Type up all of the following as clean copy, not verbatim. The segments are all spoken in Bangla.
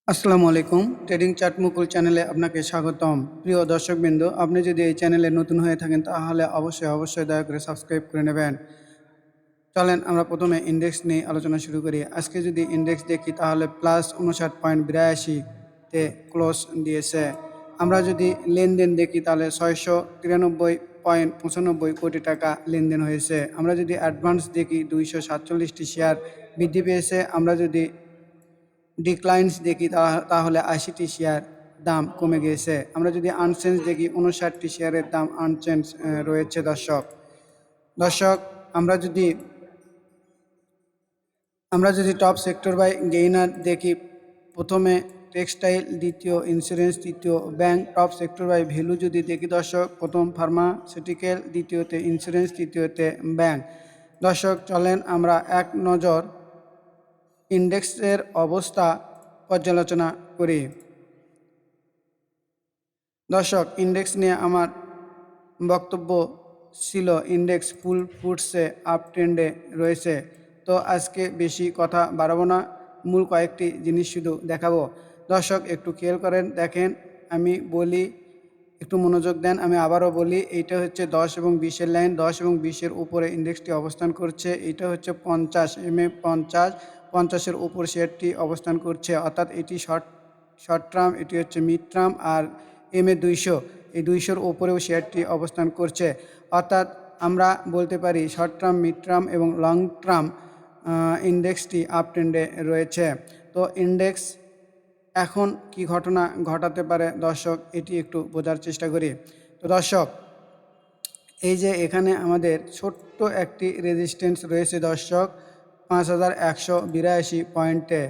আসসালামু আলাইকুম। ট্রেডিং চার্ট মুকুল চ্যানেলে আপনাকে স্বাগতম। প্রিয় দর্শকবৃন্দ, আপনি যদি এই চ্যানেলে নতুন হয়ে থাকেন তাহলে অবশ্যই দয়া করে সাবস্ক্রাইব করে নেবেন। চলেন আমরা প্রথমে ইন্ডেক্স নিয়ে আলোচনা শুরু করি। আজকে যদি ইন্ডেক্স দেখি তাহলে +৫৯.৮২ তে ক্লোজ দিয়েছে। আমরা যদি লেনদেন দেখি তাহলে ৬৯৩.৯৫ কোটি টাকা লেনদেন হয়েছে। আমরা যদি অ্যাডভান্স দেখি ২৪৭টি শেয়ার বৃদ্ধি পেয়েছে। আমরা যদি ডিক্লাইন্স দেখি তাহলে ৮০টি শেয়ার দাম কমে গিয়েছে। আমরা যদি আনচেঞ্জ দেখি ৫৯টি শেয়ারের দাম আনচেঞ্জ রয়েছে। দর্শক আমরা যদি টপ সেক্টর বাই গেইনার দেখি, প্রথমে টেক্সটাইল, দ্বিতীয় ইন্স্যুরেন্স, তৃতীয় bank. Top sector by value যদি দেখি দর্শক, প্রথম ফার্মাসিউটিক্যাল, দ্বিতীয়তে ইন্স্যুরেন্স, তৃতীয়তে ব্যাংক। দর্শক চলেন আমরা এক নজর ইন্ডেক্সের অবস্থা পর্যালোচনা করি। দর্শক, ইন্ডেক্স নিয়ে আমার বক্তব্য ছিল ইন্ডেক্স ফুল ফুটসে আপ ট্রেন্ডে রয়েছে। তো আজকে বেশি কথা বাড়াবো না, মূল কয়েকটি জিনিস শুধু দেখাবো। দর্শক একটু খেয়াল করেন, দেখেন আমি বলি, একটু মনোযোগ দেন। আমি আবারও বলি, এইটা হচ্ছে 10 এবং 20-এর লাইন। 10 এবং 20-এর উপরে ইন্ডেক্সটি অবস্থান করছে। এইটা হচ্ছে 50 50-এর উপর শেয়ারটি অবস্থান করছে, অর্থাৎ এটি শর্ট টার্ম, এটি হচ্ছে মিড টার্ম। আর MA 200, এই 200-র উপরেও শেয়ারটি অবস্থান করছে, অর্থাৎ আমরা বলতে পারি শর্ট টার্ম, মিড টার্ম এবং লং টার্ম ইন্ডেক্সটি আপ ট্রেন্ডে রয়েছে। তো ইন্ডেক্স এখন কি ঘটনা ঘটাতে পারে দর্শক, এটি একটু বোঝার চেষ্টা করি। তো দর্শক, এই যে এখানে আমাদের ছোট্ট একটি রেজিস্ট্যান্স রয়েছে দর্শক, 5182 পয়েন্টে,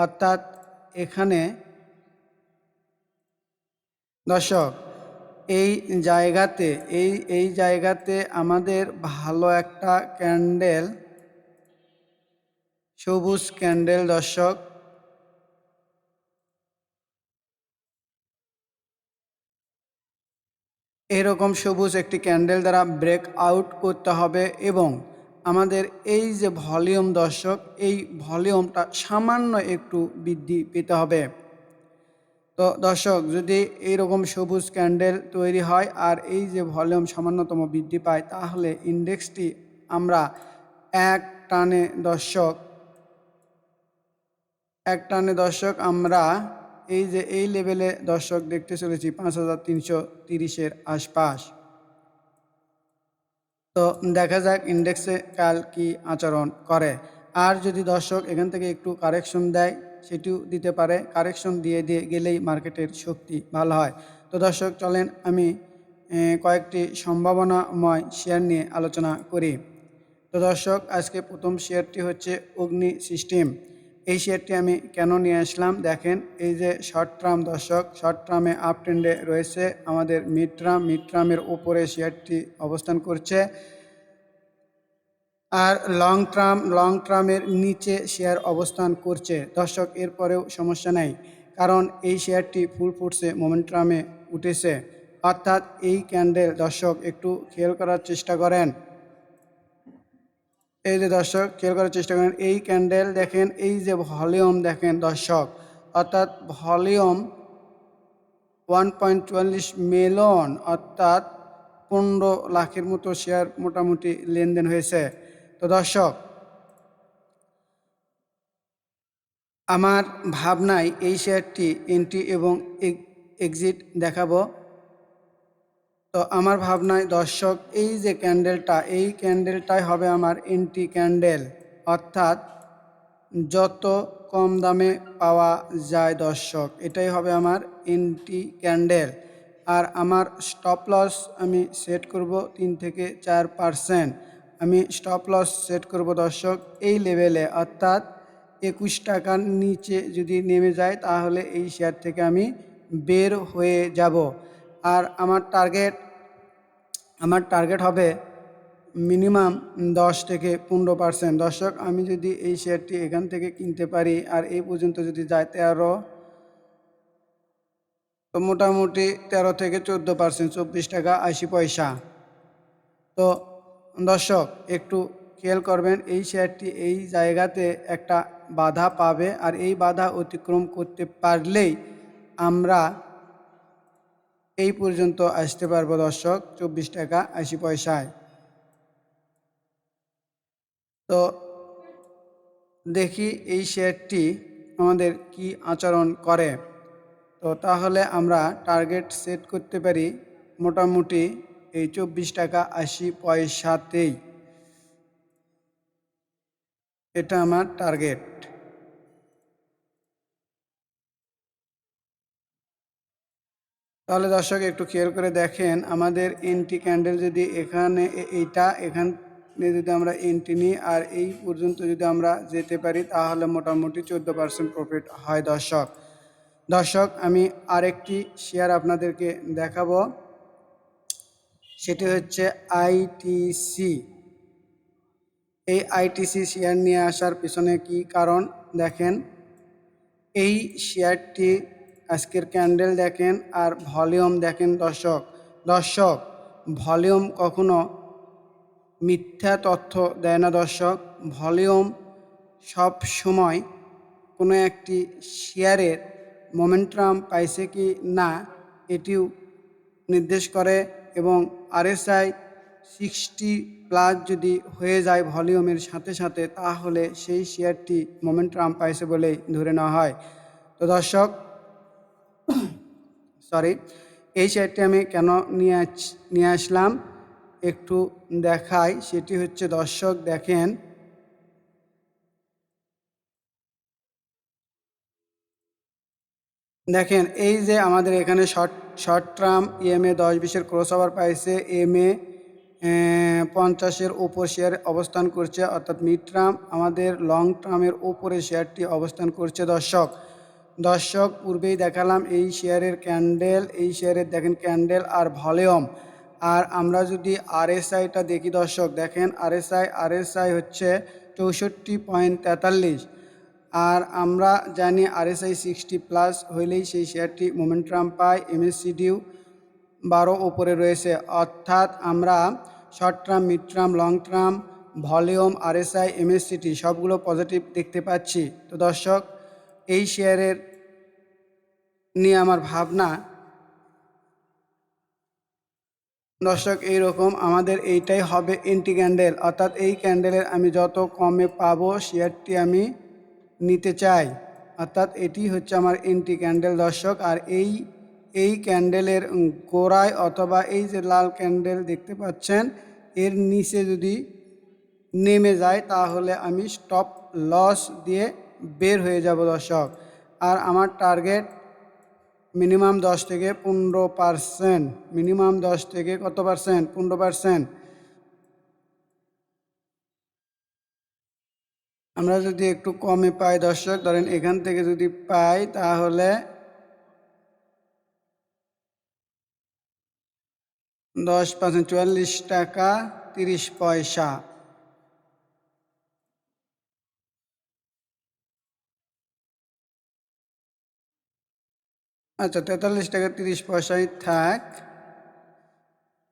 অর্থাৎ এখানে দর্শক এই জায়গাতে আমাদের ভালো একটা ক্যান্ডেল, সবুজ ক্যান্ডেল দর্শক, এরকম সবুজ একটি ক্যান্ডেল দ্বারা ব্রেক আউট করতে হবে এবং আমাদের এই যে ভলিউম দর্শক, এই ভলিউমটা সামান্য একটু বৃদ্ধি পেতে হবে। তো দর্শক, যদি এইরকম সবুজ ক্যান্ডেল তৈরি হয় আর এই যে ভলিউম সামান্যতম বৃদ্ধি পায়, তাহলে ইন্ডেক্সটি আমরা এক টানে দর্শক আমরা এই যে এই লেভেলে দর্শক দেখতে চলেছি 5330-এর আশপাশ। তো দেখা যাক ইন্ডেক্সে কাল কি আচরণ করে। আর যদি দর্শক এখান থেকে একটু কারেকশন দেয়, সেটিও দিতে পারে। কারেকশন দিয়ে গেলেই মার্কেটের শক্তি ভালো হয়। তো দর্শক চলেন আমি কয়েকটি সম্ভাবনাময় শেয়ার নিয়ে আলোচনা করি। তো দর্শক, আজকে প্রথম শেয়ারটি হচ্ছে অগ্নি সিস্টেম। এই শেয়ারটি আমি কেন নিয়ে আসলাম, দেখেন এই যে শর্ট টার্ম দর্শক, শর্ট টার্মে আপ ট্রেন্ডে রয়েছে। আমাদের মিড টার্মের উপরে শেয়ারটি অবস্থান করছে। আর লং টার্মের নিচে শেয়ার অবস্থান করছে দর্শক। এরপরেও সমস্যা নাই, কারণ এই শেয়ারটি ফুল ফুটসে মোমেন্টামে উঠেছে, অর্থাৎ এই ক্যান্ডেল দর্শক একটু খেয়াল করার চেষ্টা করেন। এই যে দর্শক খেয়াল করার চেষ্টা করেন, এই ক্যান্ডেল দেখেন, এই যে ভলিউম দেখেন দর্শক, অর্থাৎ ভলিউম 1.44 মিলিয়ন, অর্থাৎ 15 লাখের মতো শেয়ার মোটামুটি লেনদেন হয়েছে। তো দর্শক, আমার ভাবনায় এই শেয়ারটি এন্ট্রি এবং এক্সিট দেখাবো। তো আমার ভাবনায় দর্শক, এই যে ক্যান্ডেলটা, এই ক্যান্ডেলটাই হবে আমার এন্ট্রি ক্যান্ডেল, অর্থাৎ যত কম দামে পাওয়া যায় দর্শক, এটাই হবে আমার এন্ট্রি ক্যান্ডেল। আর আমার স্টপ লস আমি সেট করব 3 থেকে 4%। আমি স্টপ লস সেট করব দর্শক এই লেভেলে, অর্থাৎ 21 টাকার নিচে যদি নেমে যায় তাহলে এই শেয়ার থেকে আমি বের হয়ে যাব। আর আমার টার্গেট হবে মিনিমাম 10 থেকে 15%। দর্শক, আমি যদি এই শেয়ারটি এখান থেকে কিনতে পারি আর এই পর্যন্ত যদি যায় 13, তো মোটামুটি 13 থেকে 14%, 24 টাকা 80 পয়সা। তো দর্শক একটু খেয়াল করবেন, এই শেয়ারটি এই জায়গাতে একটা বাধা পাবে, আর এই বাধা অতিক্রম করতে পারলেই আমরা এই পর্যন্ত আসতে পারবো দর্শক 24 টাকা 80 পয়সায়। তো দেখি এই শেয়ারটি আমাদের কি আচরণ করে। তো তাহলে আমরা টার্গেট সেট করতে পারি মোটামুটি এই 24 টাকা 80 পয়সাতেই। এটা আমার টার্গেট। তাহলে দর্শক একটু খেয়াল করে দেখেন, আমাদের এন্ট্রি ক্যান্ডেল যদি এখানে এখানে যদি আমরা এন্ট্রি নিই আর এই পর্যন্ত যদি আমরা যেতে পারি তাহলে মোটামুটি 14% প্রফিট হয় দর্শক আমি আরেকটি শেয়ার আপনাদেরকে দেখাবো, সেটি হচ্ছে আইটিসি। এই আইটিসি শেয়ার নিয়ে আসার পিছনে কি কারণ দেখেন, এই শেয়ারটি আজকের ক্যান্ডেল দেখেন আর ভলিউম দেখেন দর্শক ভলিউম কখনো মিথ্যা তথ্য দেয় না দর্শক। ভলিউম সব সময় কোনো একটি শেয়ারের মোমেন্টাম পাইছে কি না এটিও নির্দেশ করে, এবং আরএসআই 60+ যদি হয়ে যায় ভলিউমের সাথে সাথে তাহলে সেই শেয়ারটি মোমেন্টাম পাইছে বলেই ধরে নেওয়া হয়। তো দর্শক এই শেয়ারটি আমি কেন নিয়ে আসলাম একটু দেখাই, সেটি হচ্ছে দর্শক দেখেন, এই যে আমাদের এখানে শর্ট টার্ম ইএমএ 10-20-এর ক্রস ওভার পাইছে, এমএ 50-এর ওপর শেয়ার অবস্থান করছে, অর্থাৎ মিড টার্ম আমাদের লং টার্মের ওপরে শেয়ারটি অবস্থান করছে দর্শক পূর্বেই দেখালাম এই শেয়ারের ক্যান্ডেল, এই শেয়ারের দেখেন ক্যান্ডেল আর ভলিউম। আর আমরা যদি আরএসআইটা দেখি দর্শক দেখেন, আরএসআই হচ্ছে 64.43, আর আমরা জানি আরএসআই 60+ হইলেই সেই শেয়ারটি মোমেন্টাম পায়। এমএসসিডিও 12 ওপরে রয়েছে, অর্থাৎ আমরা short term, mid term, long term, volume, RSI, MSCT সবগুলো পজিটিভ দেখতে পাচ্ছি। তো দর্শক এই শেয়ারের নিয়ে আমার ভাবনা দর্শক এইরকম, আমাদের এইটাই হবে এন্ট্রি ক্যান্ডেল, অর্থাৎ এই ক্যান্ডেলের আমি যত কমে পাবো শেয়ারটি আমি নিতে চাই, অর্থাৎ এটি হচ্ছে আমার এন্ট্রি ক্যান্ডেল দর্শক। আর এই ক্যান্ডেলের গোড়ায় অথবা এই যে লাল ক্যান্ডেল দেখতে পাচ্ছেন এর নিচে যদি নেমে যায় তাহলে আমি স্টপ লস দিয়ে বের হয়ে যাব দর্শক। আর আমার টার্গেট মিনিমাম 10 থেকে 15%, মিনিমাম 10 থেকে কত পার্সেন্ট, 15%। আমরা যদি একটু কমে পাই দর্শক, ধরেন এখান থেকে যদি পাই তাহলে 10% 44 টাকা 30 পয়সা। আচ্ছা 43 টাকা 30 পয়সায় থাক,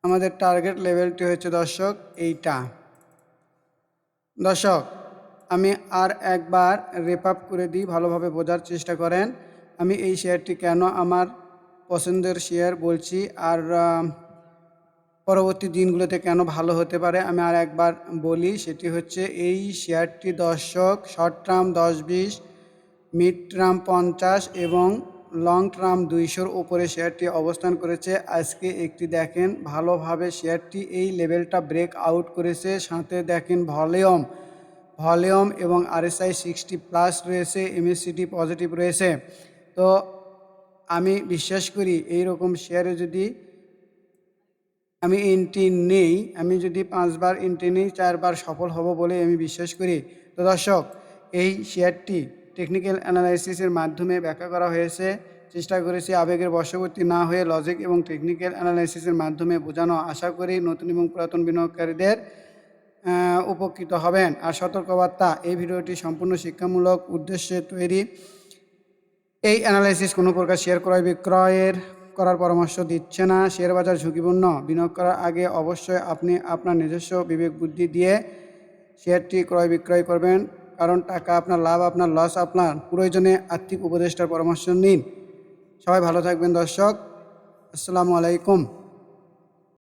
আমাদের টার্গেট লেভেলটি হচ্ছে দর্শক এইটা। দর্শক আমি আর একবার রেপ আপ করে দিই, ভালোভাবে বোঝার চেষ্টা করেন আমি এই শেয়ারটি কেন আমার পছন্দের শেয়ার বলছি, আর পরবর্তী দিনগুলোতে কেন ভালো হতে পারে আমি আর একবার বলি। সেটি হচ্ছে এই শেয়ারটি দর্শক শর্ট টার্ম 10-20, মিড টার্ম 50 এবং লং টার্ম 200-র উপরে শেয়ারটি অবস্থান করেছে। আজকে একটি দেখেন ভালোভাবে শেয়ারটি এই লেভেলটা ব্রেক আউট করেছে, সাথে দেখেন ভলিউম এবং আরএসআই 60+ রয়েছে, এমএসসিডি পজিটিভ রয়েছে। তো আমি বিশ্বাস করি এই রকম শেয়ারে যদি আমি এন্ট্রি নেই, আমি যদি 5 বার এন্ট্রি নেই 4 বার সফল হব বলে আমি বিশ্বাস করি। তো দর্শক এই শেয়ারটি টেকনিক্যাল অ্যানালাইসিসের মাধ্যমে ব্যাখ্যা করা হয়েছে, চেষ্টা করেছি আবেগের বশবর্তী না হয়ে লজিক এবং টেকনিক্যাল অ্যানালাইসিসের মাধ্যমে বোঝানো। আশা করি নতুন এবং পুরাতন বিনিয়োগকারীদের উপকৃত হবেন। আর সতর্কবার্তা, এই ভিডিওটি সম্পূর্ণ শিক্ষামূলক উদ্দেশ্যে তৈরি। এই অ্যানালাইসিস কোনো প্রকার শেয়ার ক্রয় বিক্রয়ের করার পরামর্শ দিচ্ছে না। শেয়ার বাজার ঝুঁকিপূর্ণ, বিনিয়োগ করার আগে অবশ্যই আপনি আপনার নিজস্ব বিবেক বুদ্ধি দিয়ে শেয়ারটি ক্রয় বিক্রয় করবেন, কারণ টাকা আপনার, লাভ আপনার, লস আপনার। প্রয়োজনে আর্থিক উপদেষ্টার পরামর্শ নিন। সবাই ভালো থাকবেন দর্শক। আসসালামু আলাইকুম।